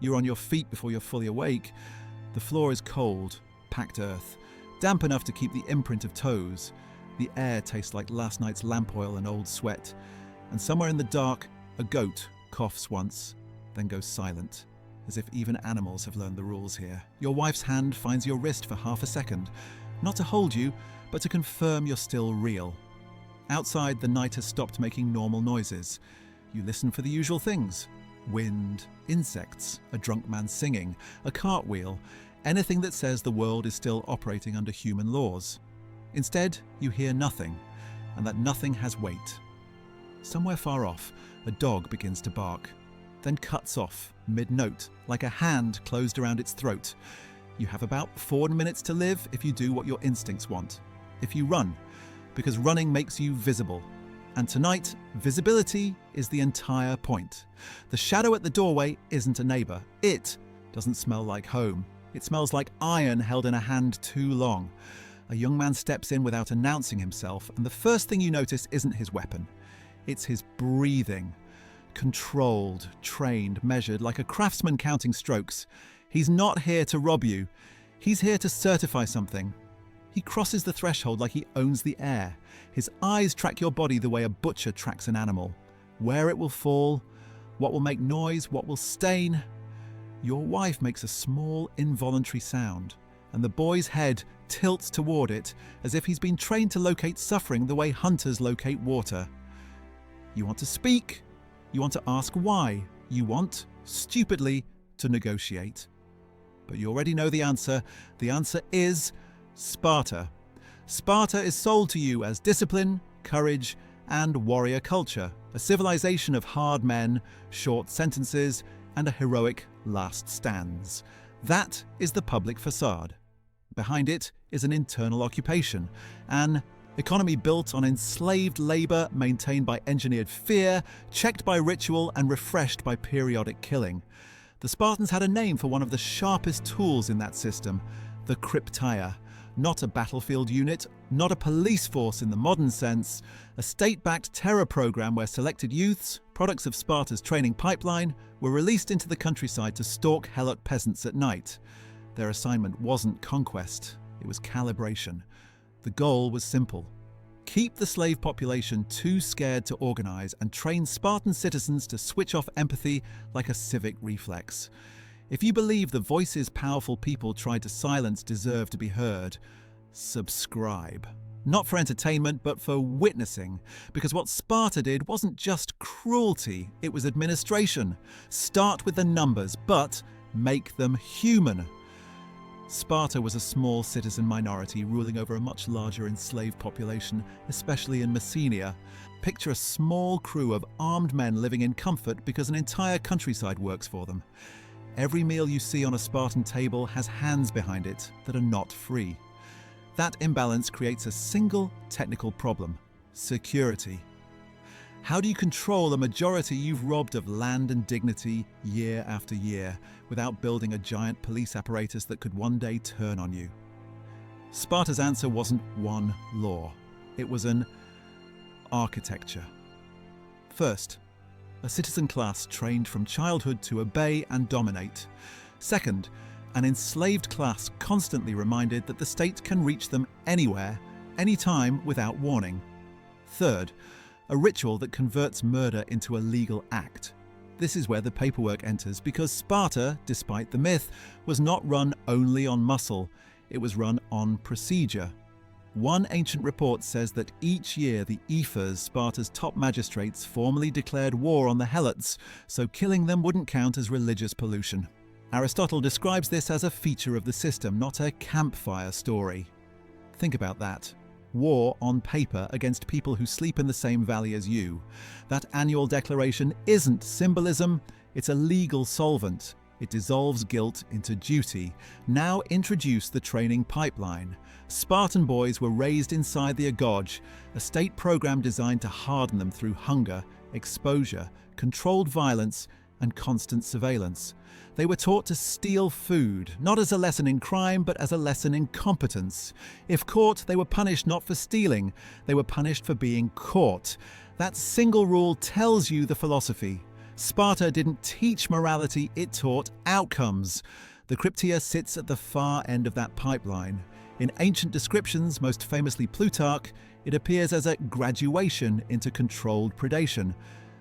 You're on your feet before you're fully awake. The floor is cold, packed earth, damp enough to keep the imprint of toes. The air tastes like last night's lamp oil and old sweat. And somewhere in the dark, a goat coughs once, then goes silent, as if even animals have learned the rules here. Your wife's hand finds your wrist for half a second, not to hold you, but to confirm you're still real. Outside, the night has stopped making normal noises. You listen for the usual things: wind, insects, a drunk man singing, a cartwheel, anything that says the world is still operating under human laws. Instead, you hear nothing, and that nothing has weight. Somewhere far off, a dog begins to bark, then cuts off mid-note, like a hand closed around its throat. You have about 4 minutes to live if you do what your instincts want. If you run, because running makes you visible. And tonight, visibility is the entire point. The shadow at the doorway isn't a neighbour. It doesn't smell like home. It smells like iron held in a hand too long. A young man steps in without announcing himself, and the first thing you notice isn't his weapon. It's his breathing. Controlled, trained, measured, like a craftsman counting strokes. He's not here to rob you. He's here to certify something. He crosses the threshold like he owns the air. His eyes track your body the way a butcher tracks an animal. Where it will fall, what will make noise, what will stain. Your wife makes a small, involuntary sound, and the boy's head tilts toward it as if he's been trained to locate suffering the way hunters locate water. You want to speak. You want to ask why. You want, stupidly, to negotiate. But you already know the answer. The answer is Sparta. Sparta is sold to you as discipline, courage, and warrior culture, a civilization of hard men, short sentences, and a heroic last stands. That is the public facade. Behind it is an internal occupation, an economy built on enslaved labour, maintained by engineered fear, checked by ritual, and refreshed by periodic killing. The Spartans had a name for one of the sharpest tools in that system, the Krypteia. Not a battlefield unit, not a police force in the modern sense, a state-backed terror program where selected youths, products of Sparta's training pipeline, were released into the countryside to stalk Helot peasants at night. Their assignment wasn't conquest, it was calibration. The goal was simple: keep the slave population too scared to organise and train Spartan citizens to switch off empathy like a civic reflex. If you believe the voices powerful people tried to silence deserve to be heard, subscribe. Not for entertainment, but for witnessing. Because what Sparta did wasn't just cruelty, it was administration. Start with the numbers, but make them human. Sparta was a small citizen minority ruling over a much larger enslaved population, especially in Messenia. Picture a small crew of armed men living in comfort because an entire countryside works for them. Every meal you see on a Spartan table has hands behind it that are not free. That imbalance creates a single technical problem: security. How do you control a majority you've robbed of land and dignity year after year without building a giant police apparatus that could one day turn on you? Sparta's answer wasn't one law. It was an architecture. First, a citizen class trained from childhood to obey and dominate. Second, an enslaved class constantly reminded that the state can reach them anywhere, anytime without warning. Third, a ritual that converts murder into a legal act. This is where the paperwork enters, because Sparta, despite the myth, was not run only on muscle, it was run on procedure. One ancient report says that each year the ephors, Sparta's top magistrates, formally declared war on the Helots, so killing them wouldn't count as religious pollution. Aristotle describes this as a feature of the system, not a campfire story. Think about that. War on paper against people who sleep in the same valley as you. That annual declaration isn't symbolism, it's a legal solvent. It dissolves guilt into duty. Now introduce the training pipeline. Spartan boys were raised inside the agōgē, a state program designed to harden them through hunger, exposure, controlled violence, and constant surveillance. They were taught to steal food, not as a lesson in crime, but as a lesson in competence. If caught, they were punished not for stealing, they were punished for being caught. That single rule tells you the philosophy. Sparta didn't teach morality, it taught outcomes. The Krypteia sits at the far end of that pipeline. In ancient descriptions, most famously Plutarch, it appears as a graduation into controlled predation.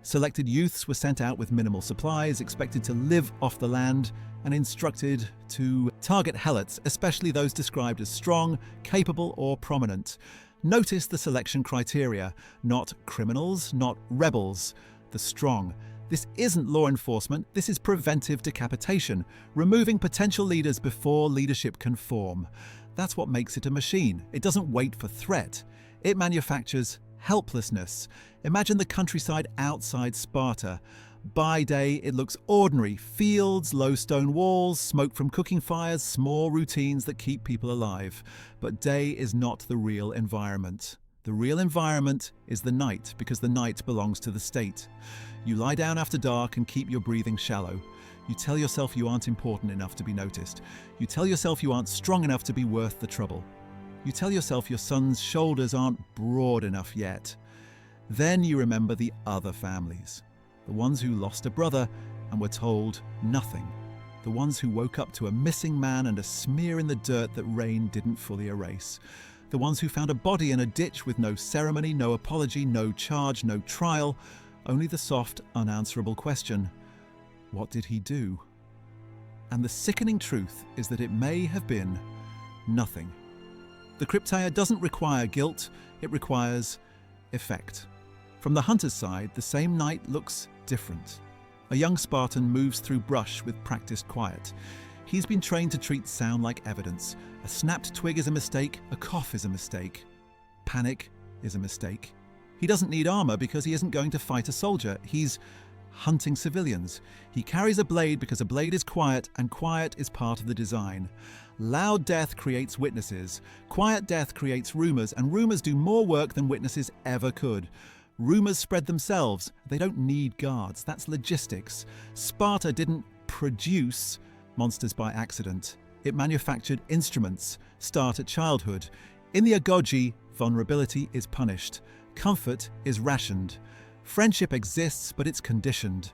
Selected youths were sent out with minimal supplies, expected to live off the land, and instructed to target helots, especially those described as strong, capable, or prominent. Notice the selection criteria: not criminals, not rebels, the strong. This isn't law enforcement, this is preventive decapitation, removing potential leaders before leadership can form. That's what makes it a machine. It doesn't wait for threat. It manufactures helplessness. Imagine the countryside outside Sparta. By day, it looks ordinary. Fields, low stone walls, smoke from cooking fires, small routines that keep people alive. But day is not the real environment. The real environment is the night, because the night belongs to the state. You lie down after dark and keep your breathing shallow. You tell yourself you aren't important enough to be noticed. You tell yourself you aren't strong enough to be worth the trouble. You tell yourself your son's shoulders aren't broad enough yet. Then you remember the other families. The ones who lost a brother and were told nothing. The ones who woke up to a missing man and a smear in the dirt that rain didn't fully erase. The ones who found a body in a ditch with no ceremony, no apology, no charge, no trial, only the soft, unanswerable question: what did he do? And the sickening truth is that it may have been nothing. The Krypteia doesn't require guilt, it requires effect. From the hunter's side, the same night looks different. A young Spartan moves through brush with practiced quiet. He's been trained to treat sound like evidence. A snapped twig is a mistake, a cough is a mistake. Panic is a mistake. He doesn't need armor because he isn't going to fight a soldier. He's hunting civilians. He carries a blade because a blade is quiet, and quiet is part of the design. Loud death creates witnesses. Quiet death creates rumors, and rumors do more work than witnesses ever could. Rumors spread themselves. They don't need guards. That's logistics. Sparta didn't produce monsters by accident. It manufactured instruments. Start at childhood. In the agōgē, vulnerability is punished. Comfort is rationed. Friendship exists, but it's conditioned.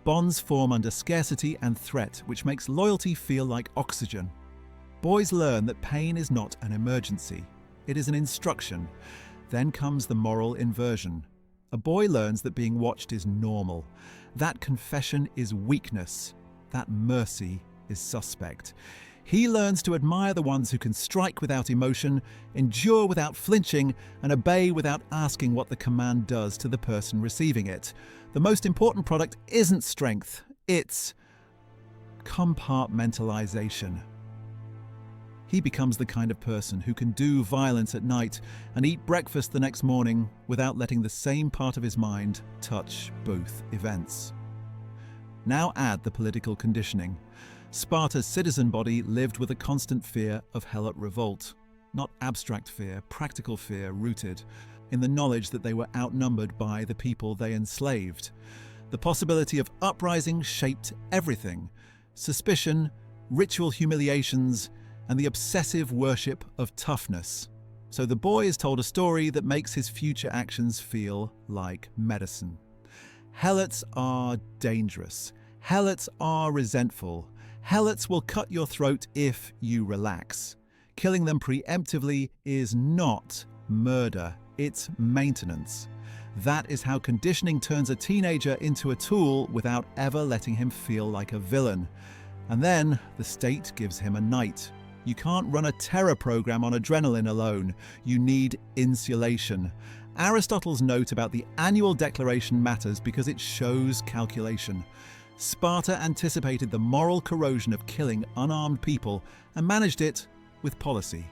Bonds form under scarcity and threat, which makes loyalty feel like oxygen. Boys learn that pain is not an emergency. It is an instruction. Then comes the moral inversion. A boy learns that being watched is normal. That confession is weakness. That mercy is suspect. He learns to admire the ones who can strike without emotion, endure without flinching, and obey without asking what the command does to the person receiving it. The most important product isn't strength, it's compartmentalization. He becomes the kind of person who can do violence at night and eat breakfast the next morning without letting the same part of his mind touch both events. Now add the political conditioning. Sparta's citizen body lived with a constant fear of helot revolt. Not abstract fear, practical fear rooted in the knowledge that they were outnumbered by the people they enslaved. The possibility of uprising shaped everything: suspicion, ritual humiliations, and the obsessive worship of toughness. So the boy is told a story that makes his future actions feel like medicine. Helots are dangerous. Helots are resentful. Helots will cut your throat if you relax. Killing them preemptively is not murder, it's maintenance. That is how conditioning turns a teenager into a tool without ever letting him feel like a villain. And then the state gives him a knight. You can't run a terror program on adrenaline alone. You need insulation. Aristotle's note about the annual declaration matters because it shows calculation. Sparta anticipated the moral corrosion of killing unarmed people and managed it with policy.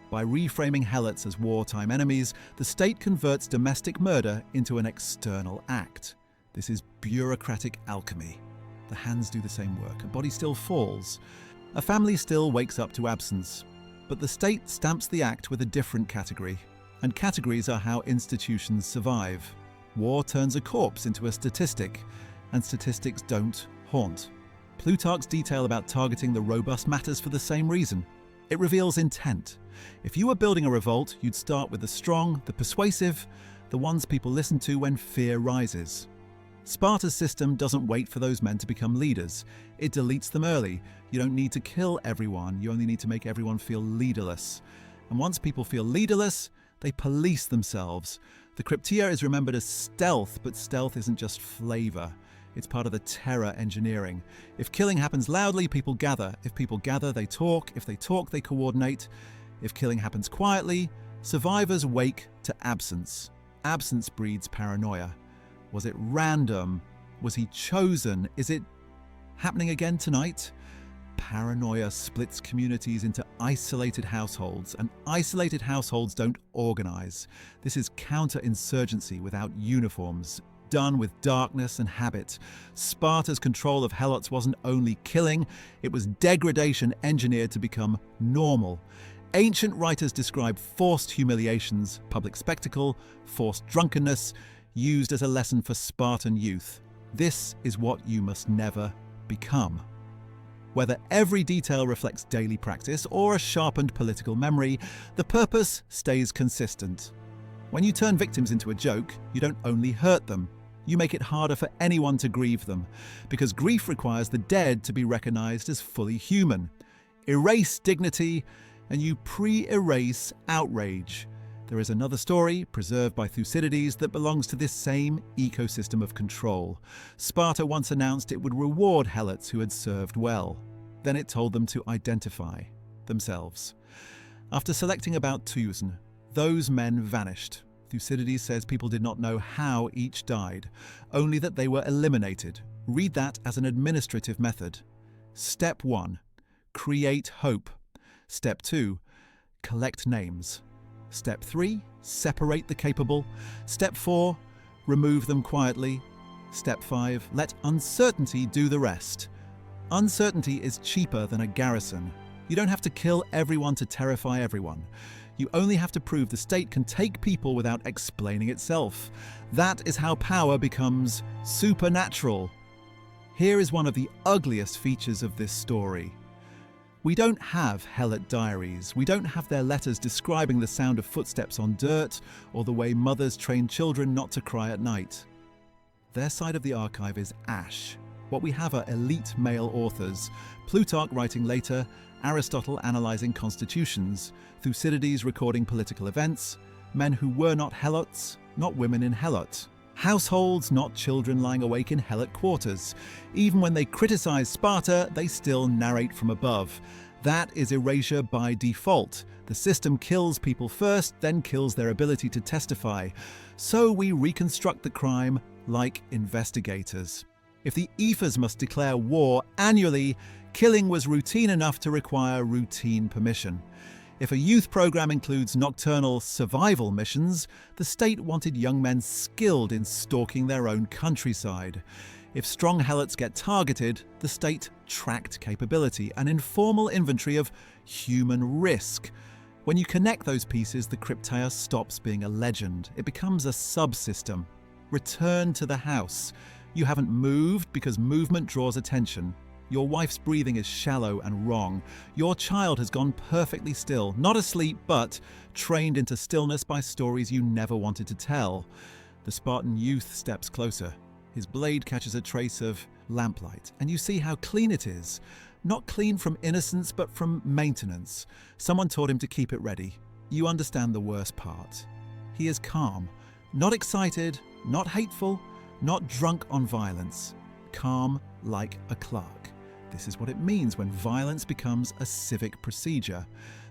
By reframing helots as wartime enemies, the state converts domestic murder into an external act. This is bureaucratic alchemy. The hands do the same work. A body still falls. A family still wakes up to absence. But the state stamps the act with a different category. And categories are how institutions survive. War turns a corpse into a statistic, and statistics don't haunt. Plutarch's detail about targeting the robust matters for the same reason. It reveals intent. If you were building a revolt, you'd start with the strong, the persuasive, the ones people listen to when fear rises. Sparta's system doesn't wait for those men to become leaders. It deletes them early. You don't need to kill everyone, you only need to make everyone feel leaderless. And once people feel leaderless, they police themselves. The Krypteia is remembered as stealth, but stealth isn't just flavor. It's part of the terror engineering. If killing happens loudly, people gather. If people gather, they talk. If they talk, they coordinate. If killing happens quietly, survivors wake to absence. Absence breeds paranoia. Was it random? Was he chosen? Is it happening again tonight? Paranoia splits communities into isolated households, and isolated households don't organize. This is counterinsurgency without uniforms, done with darkness and habit. Sparta's control of Helots wasn't only killing, it was degradation engineered to become normal. Ancient writers describe forced humiliations, public spectacle, forced drunkenness, used as a lesson for Spartan youth. This is what you must never become. Whether every detail reflects daily practice or a sharpened political memory, the purpose stays consistent. When you turn victims into a joke, you don't only hurt them, you make it harder for anyone to grieve them, because grief requires the dead to be recognized as fully human. Erase dignity, and you pre-erase outrage. There is another story, preserved by Thucydides, that belongs to this same ecosystem of control. Sparta once announced it would reward Helots who had served well. Then it told them to identify themselves. After selecting about 2,000, those men vanished. Thucydides says people did not know how each died, only that they were eliminated. Read that as an administrative method. Step 1. Create hope. Step 2. Collect names. Step 3. Separate the capable. Step 4. Remove them quietly. Step 5. Let uncertainty do the rest. Uncertainty is cheaper than a garrison. You don't have to kill everyone to terrify everyone. You only have to prove the state can take people without explaining itself. That is how power becomes supernatural. Here is one of the ugliest features of this story. We don't have Helot diaries. We don't have their letters describing the sound of footsteps on dirt or the way mothers train children not to cry at night. Their side of the archive is ash. What we have are elite male authors, Plutarch writing later, Aristotle analysing constitutions, Thucydides recording political events, men who were not Helots, not women in Helot. Households, not children lying awake in Helot quarters. Even when they criticise Sparta, they still narrate from above. That is erasure by default. The system kills people first, then kills their ability to testify. So we reconstruct the crime like investigators. If the ephors must declare war annually, killing was routine enough to require routine permission. If a youth program includes nocturnal survival missions, the state wanted young men skilled in stalking their own countryside. If strong Helots get targeted, the state tracked capability, an informal inventory of human risk. When you connect those pieces, the Krypteia stops being a legend. It becomes a subsystem. Return to the house. You haven't moved because movement draws attention. Your wife's breathing is shallow and wrong. Your child has gone perfectly still, not asleep, but trained into stillness by stories you never wanted to tell. The Spartan youth steps closer. His blade catches a trace of lamplight, and you see how clean it is. Not clean from innocence, but from maintenance. Someone taught him to keep it ready. You understand the worst part. He is calm, not excited, not hateful, not drunk on violence. Calm like a clerk. This is what it means when violence becomes a civic procedure.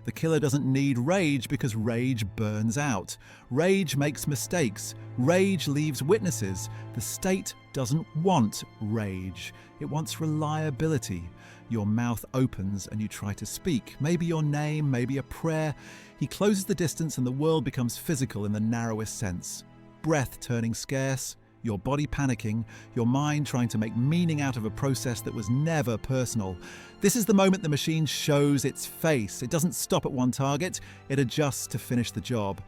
The killer doesn't need rage because rage burns out. Rage makes mistakes. Rage leaves witnesses. The state doesn't want rage. It wants reliability. Your mouth opens and you try to speak. Maybe your name, maybe a prayer. He closes the distance and the world becomes physical in the narrowest sense. Breath turning scarce. Your body panicking, your mind trying to make meaning out of a process that was never personal. This is the moment the machine shows its face. It doesn't stop at one target, it adjusts to finish the job.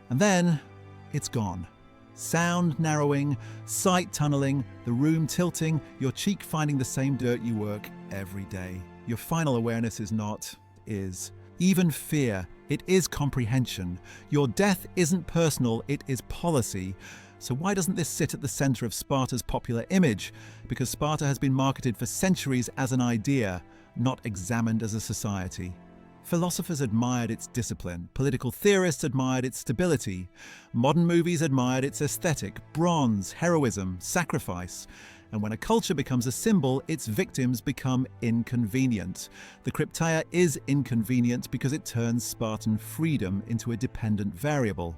And then, it's gone. Sound narrowing, sight tunneling, the room tilting, your cheek finding the same dirt you work every day. Your final awareness is. Even fear, it is comprehension. Your death isn't personal, it is policy. So why doesn't this sit at the center of Sparta's popular image? Because Sparta has been marketed for centuries as an idea, not examined as a society. Philosophers admired its discipline, political theorists admired its stability, modern movies admired its aesthetic, bronze, heroism, sacrifice. And when a culture becomes a symbol, its victims become inconvenient. The Krypteia is inconvenient because it turns Spartan freedom into a dependent variable.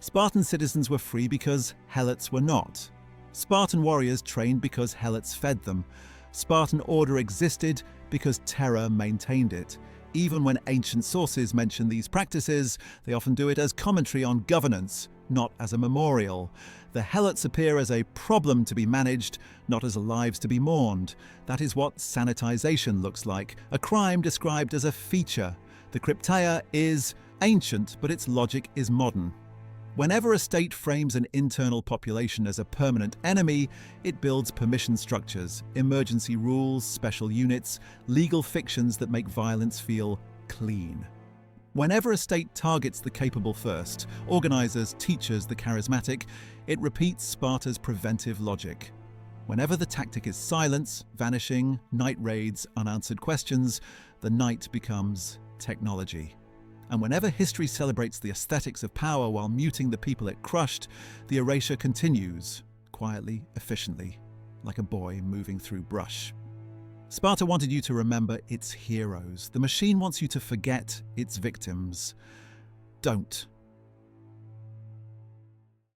Spartan citizens were free because Helots were not. Spartan warriors trained because Helots fed them. Spartan order existed because terror maintained it. Even when ancient sources mention these practices, they often do it as commentary on governance, not as a memorial. The Helots appear as a problem to be managed, not as lives to be mourned. That is what sanitization looks like, a crime described as a feature. The Krypteia is ancient, but its logic is modern. Whenever a state frames an internal population as a permanent enemy, it builds permission structures, emergency rules, special units, legal fictions that make violence feel clean. Whenever a state targets the capable first, organizers, teachers, the charismatic, it repeats Sparta's preventive logic. Whenever the tactic is silence, vanishing, night raids, unanswered questions, the night becomes technology. And whenever history celebrates the aesthetics of power while muting the people it crushed, the erasure continues, quietly, efficiently, like a boy moving through brush. Sparta wanted you to remember its heroes. The machine wants you to forget its victims. Don't.